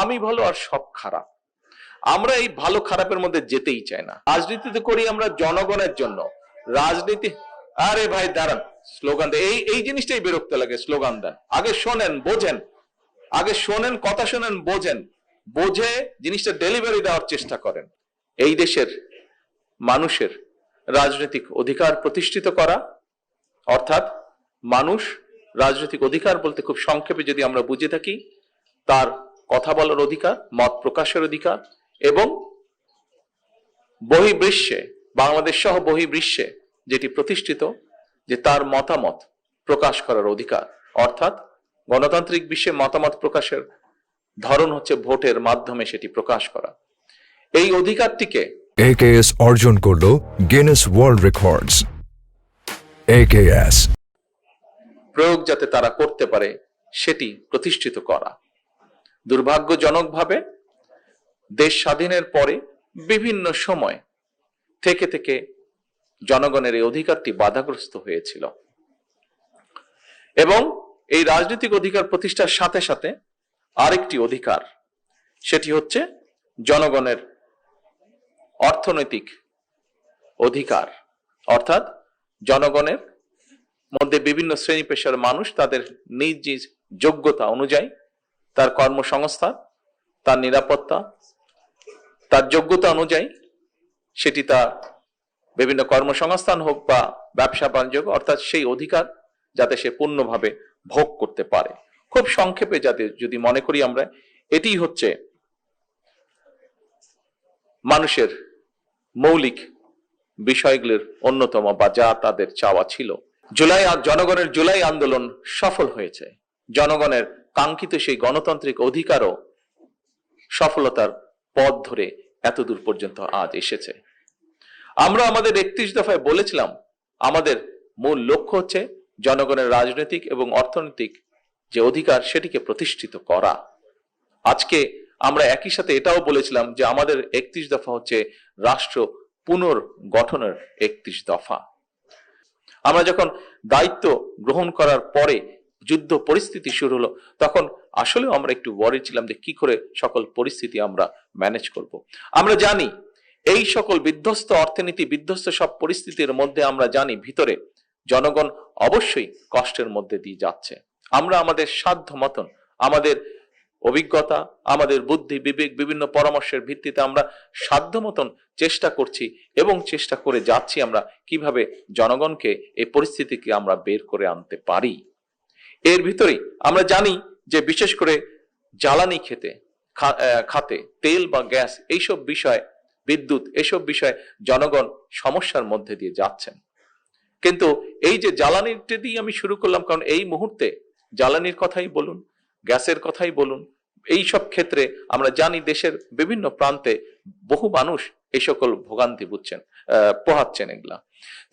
আমি ভালো আর সব খারাপ। আমরা এই ভালো খারাপের মধ্যে যেতেই চাই না। রাজনীতিতে করি আমরা জনগণের জন্য। রাজনীতি, আরে ভাই দাঁড়ান, স্লোগান দেন, এই এই জিনিসটাই বিরক্ত লাগে। স্লোগান দেন, আগে শোনেন, বোঝেন, আগে শোনেন, কথা শোনেন, বোঝেন, বোঝে জিনিসটা ডেলিভারি দেওয়ার চেষ্টা করেন। এই দেশের মানুষের রাজনৈতিক অধিকার প্রতিষ্ঠিত করা, অর্থাৎ মানুষ রাজনৈতিক অধিকার বলতে খুব সংক্ষেপে যদি আমরা বুঝে থাকি, তার কথা বলার অধিকার, মত প্রকাশের অধিকার, এবং বহির্বিশ্বে, বাংলাদেশ সহ বহির্বিশ্বে যেটি প্রতিষ্ঠিত যে তার মতামত প্রকাশ করার অধিকার, অর্থাৎ গণতান্ত্রিক বিশ্বে মতামত প্রকাশের ধরন হচ্ছে ভোটের মাধ্যমে সেটি প্রকাশ করা। এই অধিকারটিকে AKS অর্জন করলো গিনেস ওয়ার্ল্ড রেকর্ডস। AKS প্রয়োগ যাতে তারা করতে পারে সেটি প্রতিষ্ঠিত করা। দুর্ভাগ্যজনকভাবে দেশ স্বাধীনের পরে বিভিন্ন সময় থেকে থেকে জনগণের এই অধিকারটি বাধাগ্রস্ত হয়েছিল, এবং এই রাজনৈতিক অধিকার প্রতিষ্ঠার সাথে সাথে আরেকটি অধিকার, সেটি হচ্ছে জনগণের অর্থনৈতিক অধিকার, অর্থাৎ জনগণের মধ্যে বিভিন্ন শ্রেণী পেশার মানুষ তাদের নিজ নিজ যোগ্যতা অনুযায়ী তার কর্মসংস্থান, তার নিরাপত্তা, তার যোগ্যতা অনুযায়ী সেটি তার বিভিন্ন কর্মসংস্থান হোক বা ব্যবসা বাণিজ্য, অর্থাৎ সেই অধিকার যাতে সে পূর্ণভাবে ভোগ করতে পারে। খুব সংক্ষেপে যাতে যদি মনে করি আমরা, এটি হচ্ছে মানুষের মৌলিক বিষয়গুলির অন্যতম, বা যা তাদের চাওয়া ছিল। জনগণের জুলাই আন্দোলন সফল হয়েছে। জনগণের কাঙ্ক্ষিত সেই গণতান্ত্রিক অধিকারও সফলতার পথ ধরে এতদূর পর্যন্ত আজ এসেছে। আমরা আমাদের 31 দফায় বলেছিলাম আমাদের মূল লক্ষ্য হচ্ছে জনগণের রাজনৈতিক এবং অর্থনৈতিক যে অধিকার সেটিকে প্রতিষ্ঠিত করা। আজকে আমরা একই সাথে এটাও বলেছিলাম যে আমাদের 31 দফা হচ্ছে রাষ্ট্র পুনর্গঠনের 31 দফা। আমরা যখন দায়িত্ব গ্রহণ করার পরে যুদ্ধ পরিস্থিতি শুরু হলো, তখন আসলেও আমরা একটু ওয়ারি ছিলাম যে কি করে সকল পরিস্থিতি আমরা ম্যানেজ করব। আমরা জানি এই সকল বিধ্বস্ত অর্থনীতি, বিধ্বস্ত সব পরিস্থিতির মধ্যে আমরা জানি ভিতরে জনগণ অবশ্যই কষ্টের মধ্যে দিয়ে যাচ্ছে। আমরা আমাদের সাধ্য মতন, আমাদের অভিজ্ঞতা, আমাদের বুদ্ধি বিবেক, বিভিন্ন পরামর্শের ভিত্তিতে আমরা সাধ্য মতন চেষ্টা করছি এবং চেষ্টা করে যাচ্ছি আমরা কিভাবে জনগণকে এই পরিস্থিতিকে আমরা বের করে আনতে পারি। এর ভিতরেই আমরা জানি যে বিশেষ করে জ্বালানি খাতে তেল বা গ্যাস, এইসব বিষয়, বিদ্যুৎ, এইসব বিষয়ে জনগণ সমস্যার মধ্যে দিয়ে যাচ্ছেন। কিন্তু এই যে জ্বালানিটা দিয়ে আমি শুরু করলাম, কারণ এই মুহূর্তে জ্বালানির কথাই বলুন, গ্যাসের কথাই বলুন, এই সব ক্ষেত্রে আমরা জানি দেশের বিভিন্ন প্রান্তে বহু মানুষ এই সকল ভোগান্তি পোহাচ্ছেন এগুলা।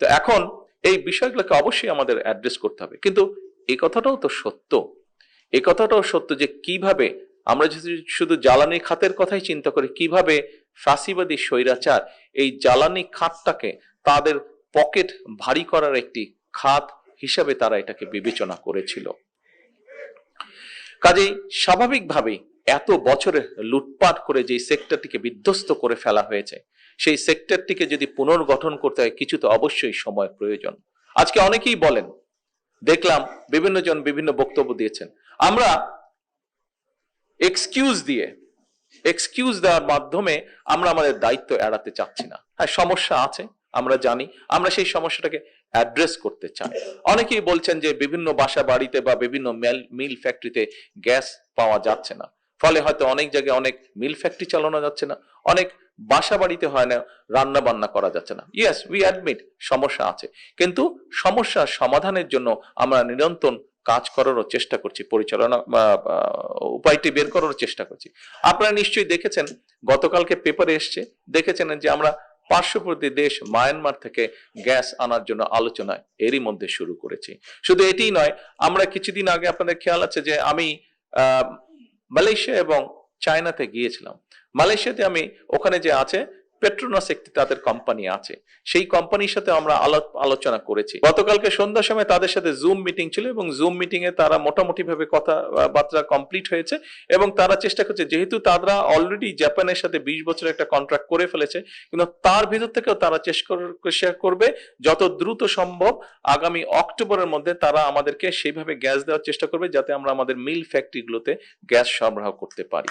তো এখন এই বিষয়গুলোকে অবশ্যই আমাদের অ্যাড্রেস করতে হবে। কিন্তু এই কথাটাও তো সত্য, এই কথাটাও সত্য যে কিভাবে আমরা যদি শুধু জ্বালানি খাতের কথাই চিন্তা করি, কিভাবে ফাঁসিবাদী স্বৈরাচার এই জ্বালানি খাতটাকে তাদের পকেট ভারী করার একটি খাত হিসাবে তারা এটাকে বিবেচনা করেছিল। কাজেই স্বাভাবিকভাবেই এত বছরে লুটপাট করে যে সেক্টরটিকে বিধ্বস্ত করে ফেলা হয়েছে, সেই সেক্টরটিকে যদি পুনর্গঠন করতে হয় কিছু তো অবশ্যই সময় প্রয়োজন। আজকে অনেকেই বলেন, দেখলাম বিভিন্ন জন বিভিন্ন বক্তব্য দিয়েছেন, আমরা এক্সকিউজ দেওয়ার মাধ্যমে আমরা আমাদের দায়িত্ব এড়াতে চাচ্ছি না। হ্যাঁ, সমস্যা আছে, আমরা জানি, আমরা সেই সমস্যাটাকে অ্যাড্রেস করতে চাই। অনেকেই বলছেন যে বিভিন্ন বাসা বাড়িতে বা বিভিন্ন মিল ফ্যাক্টরিতে গ্যাস পাওয়া যাচ্ছে না, ফলে হয়তো অনেক জায়গায় অনেক মিল ফ্যাক্টরি চালানো যাচ্ছে না, অনেক বাসা বাড়িতে হয় না, রান্না বান্না করা যাচ্ছে না। ইয়েস, উই অ্যাডমিট সমস্যা আছে, কিন্তু সমস্যার সমাধানের জন্য আমরা নিরন্তর কাজ করারও চেষ্টা করছি, পরিচালনা উপায়টি বের করার চেষ্টা করছি। আপনারা নিশ্চয়ই দেখেছেন, গতকালকে পেপারে এসছে, দেখেছেন যে আমরা পার্শ্ববর্তী দেশ মায়ানমার থেকে গ্যাস আনার জন্য আলোচনা এরই মধ্যে শুরু করেছি। শুধু এটিই নয়, আমরা কিছুদিন আগে, আপনাদের খেয়াল আছে যে আমি মালয়েশিয়া এবং চায়নাতে গিয়েছিলাম। মালয়েশিয়াতে আমি ওখানে যে আছে পেট্রোনাস একটি তাদের কোম্পানি আছে, সেই কোম্পানির সাথে আমরা আলোচনা করেছি। গতকালকে সন্ধ্যার সময় তাদের সাথে জুম মিটিং ছিল এবং জুম মিটিং এ তারা মোটামুটি ভাবে কথাবার্তা কমপ্লিট হয়েছে এবং তারা চেষ্টা করছে, যেহেতু তারা অলরেডি জাপানের সাথে 20 বছরের একটা কন্ট্রাক্ট করে ফেলেছে, কিন্তু তার ভিতর থেকেও তারা চেষ্টা করবে যত দ্রুত সম্ভব আগামী অক্টোবরের মধ্যে তারা আমাদেরকে সেইভাবে গ্যাস দেওয়ার চেষ্টা করবে যাতে আমরা আমাদের মিল ফ্যাক্টরিগুলোতে গ্যাস সরবরাহ করতে পারি।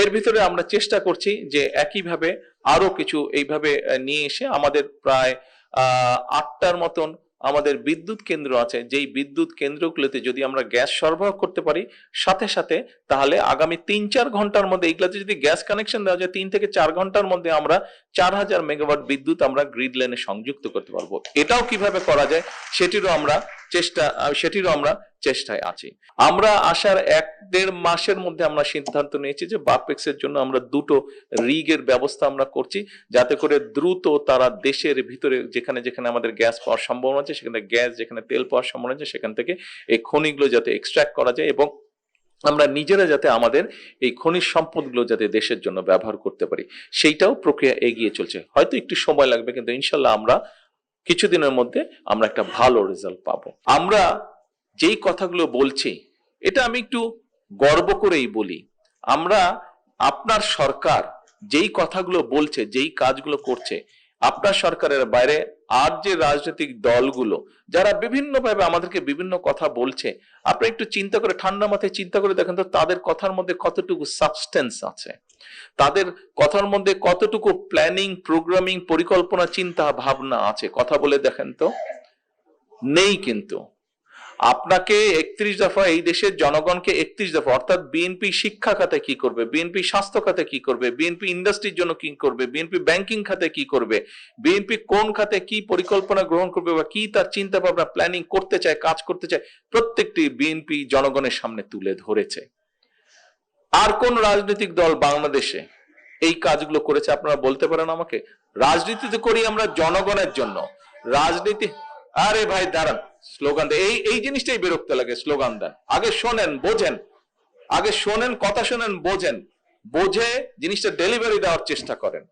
এর ভিতরে আমরা চেষ্টা করছি যে একইভাবে আরো কিছু এইভাবে নিয়ে এসে আমাদের প্রায় 8টার মতন আমাদের বিদ্যুৎ কেন্দ্র আছে, যেই বিদ্যুৎ কেন্দ্রগুলোতে যদি আমরা গ্যাস সরবরাহ করতে পারি সাথে সাথে, তাহলে আগামী 3-4 ঘন্টার মধ্যে এইগুলোতে যদি গ্যাস কানেকশন দেওয়া যায় 3 থেকে 4 ঘন্টার মধ্যে আমরা 4000 মেগাওয়াট বিদ্যুৎ আমরা গ্রিড লাইনে সংযুক্ত করতে পারবো। এটাও কিভাবে করা যায় সেটিরও আমরা চেষ্টায় আছি। আমরা আসার 1-1.5 মাসের মধ্যে আমরা সিদ্ধান্ত নিয়েছি যে বাপেক্স এর জন্য আমরা 2টো রিগের ব্যবস্থা আমরা করছি, যাতে করে দ্রুত তারা দেশের ভিতরে যেখানে যেখানে আমাদের গ্যাস পাওয়ার সম্ভাবনা আছে, সেখানে গ্যাস, যেখানে তেল পাওয়ার সম্ভাবনা আছে, সেখান থেকে এই খনিগুলো যাতে এক্সট্রাক্ট করা যায় এবং আমরা নিজেরা যাতে আমাদের এই খনিজ সম্পদগুলো যাতে দেশের জন্য ব্যবহার করতে পারি, সেইটাও প্রক্রিয়া এগিয়ে চলছে। হয়তো একটু সময় লাগবে, কিন্তু ইনশাল্লাহ আমরা কিছুদিনের মধ্যে আমরা একটা ভালো রেজাল্ট পাবো। আমরা যেই কথাগুলো বলছি এটা আমি একটু গর্ব করেই বলি, আমরা আপনার সরকার যেই কথাগুলো বলছে, যেই কাজগুলো করছে, আপনার সরকারের বাইরে আর যে রাজনৈতিক দলগুলো যারা বিভিন্নভাবে আমাদেরকে বিভিন্ন কথা বলছে, আপনি একটু চিন্তা করে, ঠান্ডা মাথায় চিন্তা করে দেখেন তো তাদের কথার মধ্যে কতটুকু সাবস্টেন্স আছে, তাদের কথার মধ্যে কতটুকু প্ল্যানিং, প্রোগ্রামিং, পরিকল্পনা, চিন্তা ভাবনা আছে। কথা বলে দেখেন তো, নেই। কিন্তু আপনাকে 31 দফা এই দেশের জনগণকে 31 দফা, অর্থাৎ বিএনপি শিক্ষা খাতে কি করবে, বিএনপি স্বাস্থ্য খাতে কি করবে, বিএনপি ইন্ডাস্ট্রির জন্য কি করবে, বিএনপি ব্যাংকিং খাতে কি করবে, বিএনপি কোন খাতে কি পরিকল্পনা গ্রহণ করবে বা কি তার চিন্তা ভাবনা প্ল্যানিং করতে চায়, কাজ করতে চায়, প্রত্যেকটি বিএনপি জনগণের সামনে তুলে ধরেছে। আর কোন রাজনৈতিক দল বাংলাদেশে এই কাজগুলো করেছে আপনারা বলতে পারেন আমাকে? রাজনীতি তো করি আমরা জনগণের জন্য। রাজনীতি, আরে ভাই দাঁড়ান, স্লোগান দেন, এই জিনিসটাই বিরক্ত লাগে। স্লোগান দেন, আগে শোনেন, বোঝেন, আগে শোনেন, কথা শোনেন, বোঝেন, বুঝে জিনিসটা ডেলিভারি দেওয়ার চেষ্টা করেন।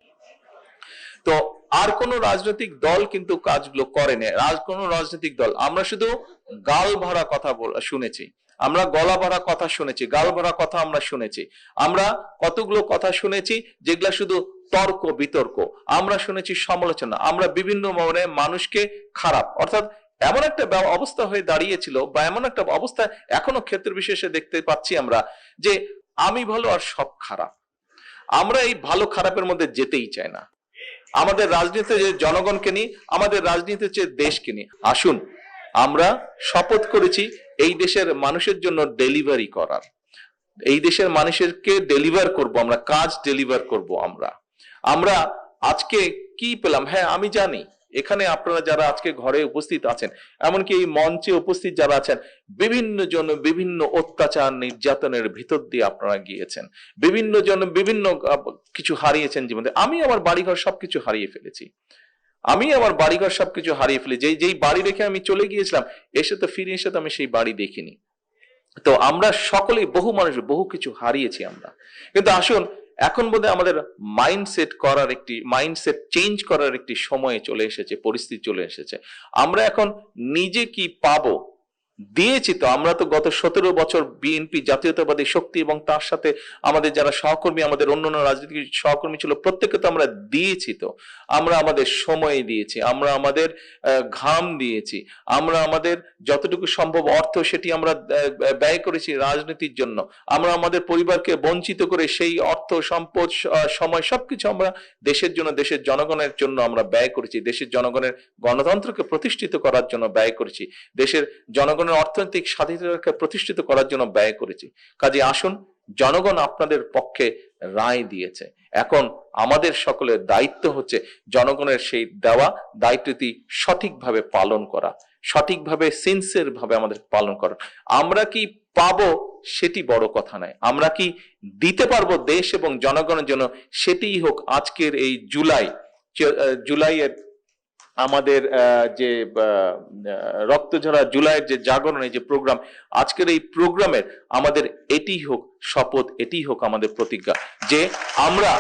তো আর কোন রাজনৈতিক দল কিন্তু কাজগুলো করেনি। কোন রাজনৈতিক দল, আমরা শুধু গাল ভরা কথা শুনেছি, আমরা গলা ভরা কথা শুনেছি, গাল ভরা কথা আমরা শুনেছি। আমরা কতগুলো কথা শুনেছি যেগুলা শুধু তর্ক বিতর্ক, আমরা শুনেছি সমালোচনা, আমরা বিভিন্ন মানে মানুষকে খারাপ, অর্থাৎ এমন একটা অবস্থা হয়ে দাঁড়িয়েছিল বা এমন একটা অবস্থা এখনো ক্ষেত্র বিশেষে দেখতে পাচ্ছি আমরা, যে আমি ভালো আর সব খারাপ। আমরা এই ভালো খারাপের মধ্যে যেতেই চাই না। আমাদের রাজনীতি যে জনগণকে নিয়ে, আমাদের রাজনীতি হচ্ছে দেশকে নিয়ে। আসুন, আমরা শপথ করেছি এই দেশের মানুষের জন্য ডেলিভারি করার, এই দেশের মানুষেরকে ডেলিভার করব, আমরা কাজ ডেলিভার করব। আমরা আজকে কি পেলাম? হ্যাঁ, আমি জানি এখানে আপনারা যারা আজকে ঘরে উপস্থিত আছেন, এমনকি এই মঞ্চে উপস্থিত যারা আছেন, বিভিন্ন জন বিভিন্ন অত্যাচার নির্যাতনের ভিতর দিয়ে আপনারা গিয়েছেন, বিভিন্ন জন বিভিন্ন কিছু হারিয়েছেন জীবনে। আমি আমার বাড়িঘর সবকিছু হারিয়ে ফেলেছি, যেই বাড়ি রেখে আমি চলে গিয়েছিলাম, ফিরে এসে তো আমি সেই বাড়ি দেখিনি। তো আমরা সকলেই, বহু মানুষ বহু কিছু হারিয়েছি আমরা। কিন্তু আসুন, এখন বোধহয় আমাদের মাইন্ডসেট চেঞ্জ করার একটি সময় চলে এসেছে, পরিস্থিতি চলে এসেছে। আমরা এখন নিজে কি পাবো দিয়েছি তো। আমরা তো গত 17 বছর বিএনপি জাতীয়তাবাদী শক্তি এবং তার সাথে আমাদের যারা সহকর্মী, আমাদের অন্যান্য রাজনৈতিক সহকর্মী ছিল, প্রত্যেককে তো আমরা দিয়েছি তো। আমরা আমাদের সময় দিয়েছি, আমরা আমাদের ঘাম দিয়েছি, আমরা আমাদের যতটুকু সম্ভব অর্থ সেটি আমরা ব্যয় করেছি রাজনীতির জন্য। আমরা আমাদের পরিবারকে বঞ্চিত করে সেই অর্থ, সম্পদ, সময় সবকিছু আমরা দেশের জন্য, দেশের জনগণের জন্য আমরা ব্যয় করেছি। দেশের জনগণের গণতন্ত্রকে প্রতিষ্ঠিত করার জন্য ব্যয় করেছি, দেশের জনগণের অর্থনৈতিক স্বাধীনতাকে প্রতিষ্ঠিত করার জন্য ব্যয় করেছি। কাজে আসুন, জনগণ আপনাদের পক্ষে রায় দিয়েছে, এখন আমাদের সকলের দায়িত্ব হচ্ছে জনগণের সেই দেওয়া দায়িত্বটি সঠিকভাবে পালন করা, সঠিকভাবে সিনসিয়ার ভাবে আমাদের পালন করা। আমরা কি পাবো সেটি বড় কথা নয়, আমরা কি দিতে পারবো দেশ এবং জনগণের জন্য, সেটিই হোক আজকের এই জুলাইয়ের আমাদের যে রক্তঝরা জুলাইয়ের যে জাগরণ, এই যে প্রোগ্রাম, আজকের এই প্রোগ্রামের আমাদের এটি হোক শপথ, এটি হোক আমাদের প্রতিজ্ঞা যে আমরা